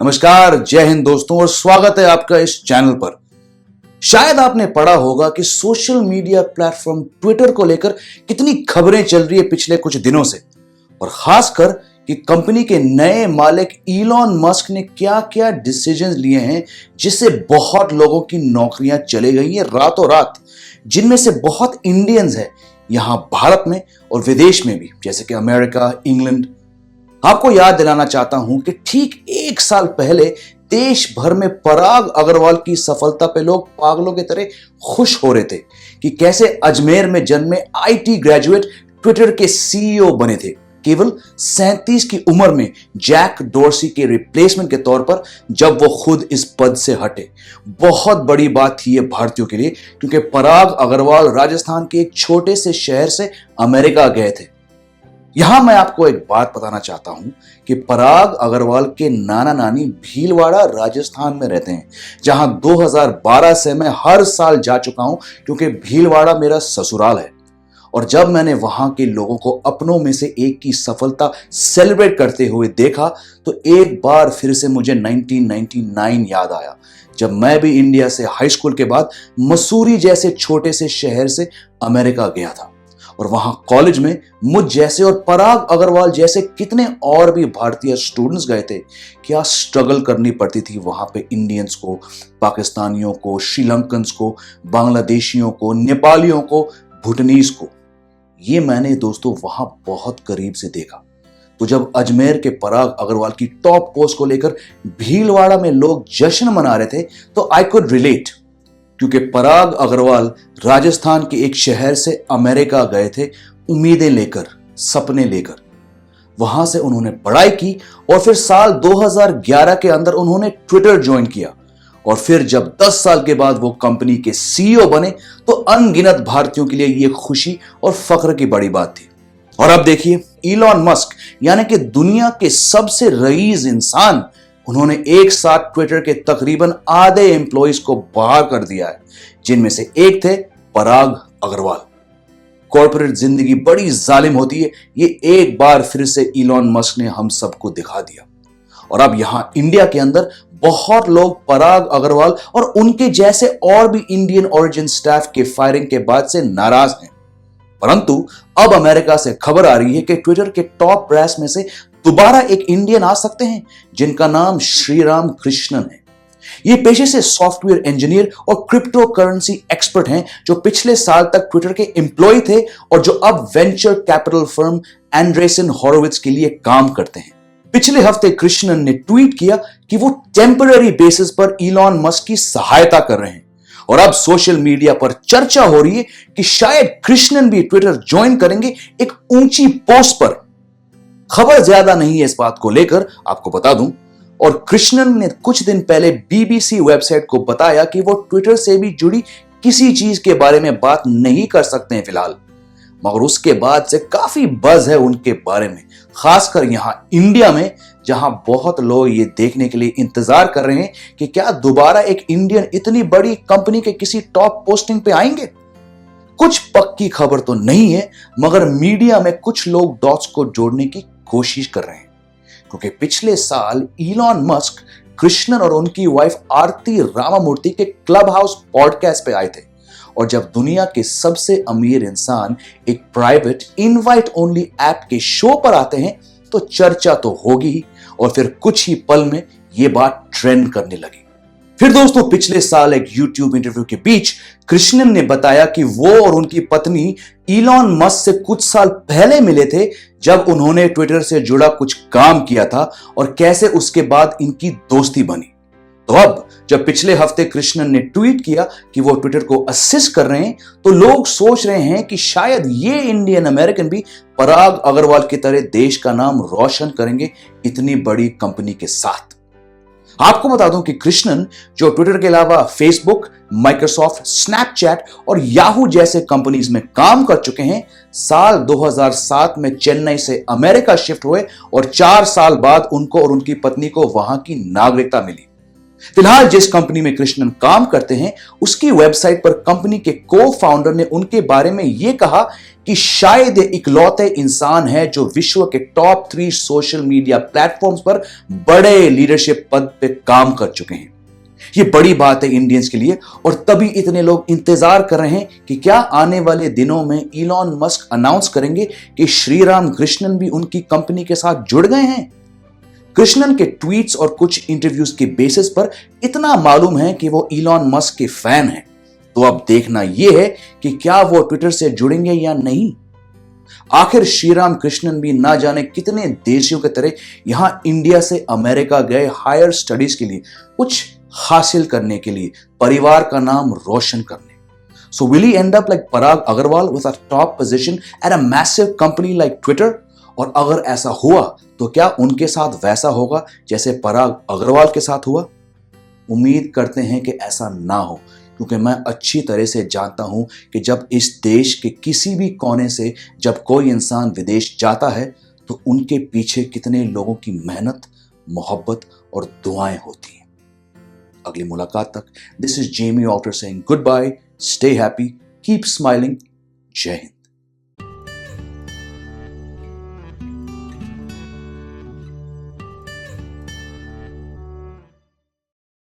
नमस्कार, जय हिंद दोस्तों और स्वागत है आपका इस चैनल पर। शायद आपने पढ़ा होगा कि सोशल मीडिया प्लेटफॉर्म ट्विटर को लेकर कितनी खबरें चल रही है पिछले कुछ दिनों से, और खासकर कि कंपनी के नए मालिक इलॉन मस्क ने क्या क्या डिसीजंस लिए हैं जिससे बहुत लोगों की नौकरियां चले गई हैं रातों रात, जिनमें से बहुत इंडियंस हैं यहां भारत में और विदेश में भी, जैसे कि अमेरिका, इंग्लैंड। आपको याद दिलाना चाहता हूं कि ठीक एक साल पहले देश भर में पराग अग्रवाल की सफलता पे लोग पागलों की तरह खुश हो रहे थे कि कैसे अजमेर में जन्मे आईटी ग्रेजुएट ट्विटर के सीईओ बने थे, केवल 37 की उम्र में जैक डोर्सी के रिप्लेसमेंट के तौर पर, जब वो खुद इस पद से हटे। बहुत बड़ी बात थी ये भारतीयों के लिए, क्योंकि पराग अग्रवाल राजस्थान के एक छोटे से शहर से अमेरिका गए थे। यहां मैं आपको एक बात बताना चाहता हूं कि पराग अग्रवाल के नाना नानी भीलवाड़ा राजस्थान में रहते हैं, जहां 2012 से मैं हर साल जा चुका हूं, क्योंकि भीलवाड़ा मेरा ससुराल है। और जब मैंने वहां के लोगों को अपनों में से एक की सफलता सेलिब्रेट करते हुए देखा, तो एक बार फिर से मुझे 1999 याद आया, जब मैं भी इंडिया से हाई स्कूल के बाद मसूरी जैसे छोटे से शहर से अमेरिका गया था। और वहां कॉलेज में मुझ जैसे और पराग अग्रवाल जैसे कितने और भी भारतीय स्टूडेंट्स गए थे। क्या स्ट्रगल करनी पड़ती थी वहां पे इंडियंस को, पाकिस्तानियों को, श्रीलंकन्स को, बांग्लादेशियों को, नेपालियों को, भूटानीज को। ये मैंने दोस्तों वहां बहुत करीब से देखा। तो जब अजमेर के पराग अग्रवाल की टॉप पोस्ट को लेकर भीलवाड़ा में लोग जश्न मना रहे थे, तो आई कुड रिलेट, क्योंकि पराग अग्रवाल राजस्थान के एक शहर से अमेरिका गए थे उम्मीदें लेकर, सपने लेकर। वहां से उन्होंने पढ़ाई की और फिर साल 2011 के अंदर उन्होंने ट्विटर ज्वाइन किया। और फिर जब 10 साल के बाद वो कंपनी के सीईओ बने, तो अनगिनत भारतीयों के लिए यह खुशी और फख्र की बड़ी बात थी। और अब देखिए, इलॉन मस्क यानी कि दुनिया के सबसे रईस इंसान, उन्होंने एक साथ ट्विटर के तकरीबन आधे एम्प्लॉइज को बाहर कर दिया है, जिनमें से एक थे पराग अग्रवाल। कॉर्पोरेट जिंदगी बड़ी जालिम होती है, ये एक बार फिर से इलॉन मस्क ने हम सबको दिखा दिया। और अब यहां इंडिया के अंदर बहुत लोग पराग अग्रवाल और उनके जैसे और भी इंडियन ओरिजिन स्टाफ के फायरिंग के बाद से नाराज हैं। परंतु अब अमेरिका से खबर आ रही है कि ट्विटर के टॉप ब्रास में से दोबारा एक इंडियन आ सकते हैं, जिनका नाम श्रीराम कृष्णन है। ये पेशे से सॉफ्टवेयर इंजीनियर और क्रिप्टो करेंसी एक्सपर्ट हैं, जो पिछले साल तक ट्विटर के एम्प्लॉय थे और जो अब वेंचर कैपिटल फर्म एंड्रेसन हॉरोविट्ज के लिए काम करते हैं। पिछले हफ्ते कृष्णन ने ट्वीट किया कि वो टेम्पररी बेसिस पर इलॉन मस्क की सहायता कर रहे हैं। और अब सोशल मीडिया पर चर्चा हो रही है कि शायद कृष्णन भी ट्विटर ज्वाइन करेंगे एक ऊंची पोस्ट पर। खबर ज्यादा नहीं है इस बात को लेकर, आपको बता दूं। और कृष्णन ने कुछ दिन पहले बीबीसी वेबसाइट को बताया कि वो ट्विटर से भी जुड़ी किसी चीज के बारे में बात नहीं कर सकते हैं फिलहाल, मगर उसके बाद से काफी बज़ है उनके बारे में, खासकर यहां इंडिया में, जहां बहुत लोग ये देखने के लिए इंतजार कर रहे हैं कि क्या दोबारा एक इंडियन इतनी बड़ी कंपनी के किसी टॉप पोस्टिंग पे आएंगे। कुछ पक्की खबर तो नहीं है, मगर मीडिया में कुछ लोग डॉट्स को जोड़ने की कोशिश कर रहे हैं, क्योंकि पिछले साल इलॉन मस्क कृष्णन और उनकी वाइफ आरती रामामूर्ति के क्लब हाउस पॉडकास्ट पे आए थे। और जब दुनिया के सबसे अमीर इंसान एक प्राइवेट इनवाइट ओनली ऐप के शो पर आते हैं, तो चर्चा तो होगी ही, और फिर कुछ ही पल में यह बात ट्रेंड करने लगी। फिर दोस्तों, पिछले साल एक YouTube इंटरव्यू के बीच कृष्णन ने बताया कि वो और उनकी पत्नी इलॉन मस्क से कुछ साल पहले मिले थे, जब उन्होंने ट्विटर से जुड़ा कुछ काम किया था, और कैसे उसके बाद इनकी दोस्ती बनी। तो अब जब पिछले हफ्ते कृष्णन ने ट्वीट किया कि वो ट्विटर को असिस्ट कर रहे हैं, तो लोग सोच रहे हैं कि शायद ये इंडियन अमेरिकन भी पराग अग्रवाल की तरह देश का नाम रोशन करेंगे इतनी बड़ी कंपनी के साथ। आपको बता दूं कि कृष्णन, जो ट्विटर के अलावा फेसबुक, माइक्रोसॉफ्ट, स्नैपचैट और याहू जैसे कंपनीज में काम कर चुके हैं, साल 2007 में चेन्नई से अमेरिका शिफ्ट हुए और 4 साल बाद उनको और उनकी पत्नी को वहां की नागरिकता मिली। फिलहाल जिस कंपनी में कृष्णन काम करते हैं उसकी वेबसाइट पर कंपनी के को फाउंडर ने उनके बारे में यह कहा कि शायद इकलौते इंसान है जो विश्व के टॉप 3 सोशल मीडिया प्लेटफॉर्म्स पर बड़े लीडरशिप पद पे काम कर चुके हैं। यह बड़ी बात है इंडियंस के लिए और तभी इतने लोग इंतजार कर रहे हैं कि क्या आने वाले दिनों में इलॉन मस्क अनाउंस करेंगे कि श्रीराम कृष्णन भी उनकी कंपनी के साथ जुड़ गए हैं। कृष्णन के ट्वीट्स और कुछ इंटरव्यूज के बेसिस पर इतना मालूम है कि वो इलॉन मस्क के फैन हैं। तो अब देखना यह है कि क्या वो ट्विटर से जुड़ेंगे या नहीं। आखिर श्रीराम कृष्णन भी ना जाने कितने देशियों की तरह यहां इंडिया से अमेरिका गए हायर स्टडीज के लिए, कुछ हासिल करने के लिए, परिवार का नाम रोशन करने। So will he end up like Parag Agarwal with a top position at a massive company like Twitter? और अगर ऐसा हुआ तो क्या उनके साथ वैसा होगा जैसे पराग अग्रवाल के साथ हुआ? उम्मीद करते हैं कि ऐसा ना हो, क्योंकि मैं अच्छी तरह से जानता हूं कि जब इस देश के किसी भी कोने से जब कोई इंसान विदेश जाता है तो उनके पीछे कितने लोगों की मेहनत, मोहब्बत और दुआएं होती हैं। अगली मुलाकात तक this is Jamie Alter saying good bye, stay happy, keep smiling, जय हिंद।